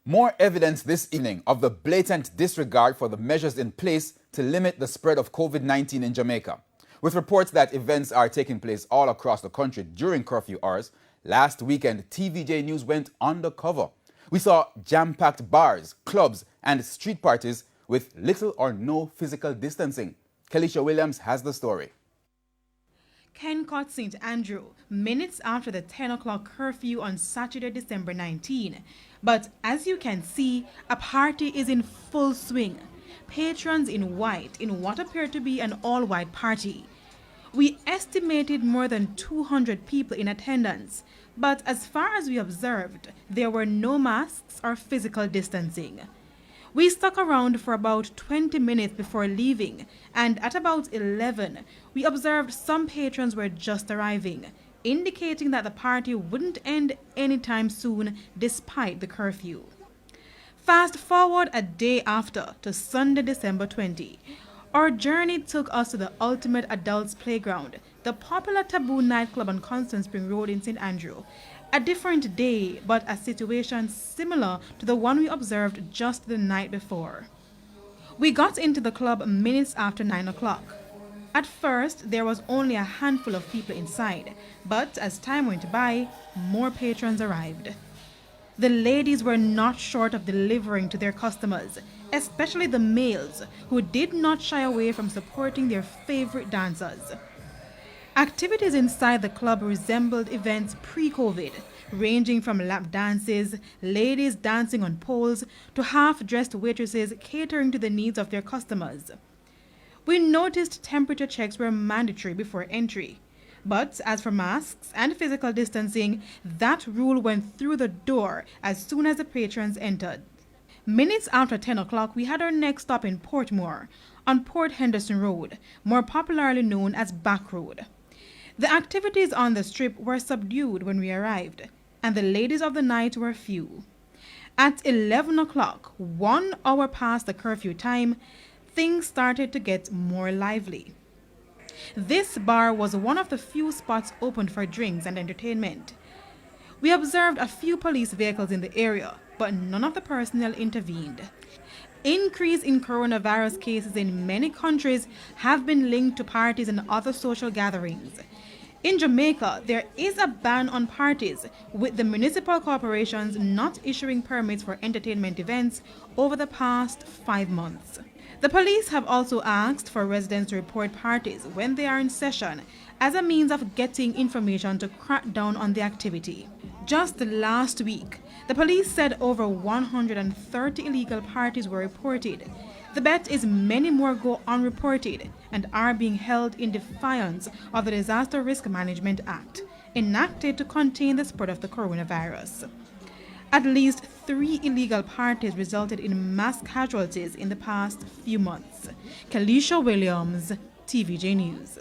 More evidence this evening of the blatant disregard for the measures in place to limit the spread of COVID-19 in Jamaica. With reports that events are taking place all across the country during curfew hours, last weekend TVJ News went undercover. We saw jam-packed bars, clubs, and street parties with little or no physical distancing. Kelisha Williams has the story. Kencourt St. Andrew, minutes after the 10 o'clock curfew on Saturday, December 19. But as you can see, a party is in full swing. Patrons in white in what appeared to be an all-white party. We estimated more than 200 people in attendance, but as far as we observed, there were no masks or physical distancing. We stuck around for about 20 minutes before leaving, and at about 11, we observed some patrons were just arriving, indicating that the party wouldn't end anytime soon despite the curfew. Fast forward a day after to Sunday, December 20. Our journey took us to the ultimate adults playground, the popular Taboo nightclub on Constant Spring Road in St. Andrew. A different day, but a situation similar to the one we observed just the night before. We got into the club minutes after 9 o'clock. At first, there was only a handful of people inside, but as time went by, more patrons arrived. The ladies were not short of delivering to their customers, especially the males, who did not shy away from supporting their favorite dancers. Activities inside the club resembled events pre-COVID, ranging from lap dances, ladies dancing on poles, to half-dressed waitresses catering to the needs of their customers. We noticed temperature checks were mandatory before entry. But as for masks and physical distancing, that rule went through the door as soon as the patrons entered. Minutes after 10 o'clock, we had our next stop in Portmore, on Port Henderson Road, more popularly known as Back Road. The activities on the strip were subdued when we arrived, and the ladies of the night were few. At 11 o'clock, 1 hour past the curfew time, things started to get more lively. This bar was one of the few spots open for drinks and entertainment. We observed a few police vehicles in the area, but none of the personnel intervened. Increase in coronavirus cases in many countries have been linked to parties and other social gatherings. In Jamaica, there is a ban on parties, with the municipal corporations not issuing permits for entertainment events over the past 5 months. The police have also asked for residents to report parties when they are in session as a means of getting information to crack down on the activity. Just last week, the police said over 130 illegal parties were reported. The bet is many more go unreported and are being held in defiance of the Disaster Risk Management Act, enacted to contain the spread of the coronavirus. At least 3 illegal parties resulted in mass casualties in the past few months. Kelisha Williams, TVJ News.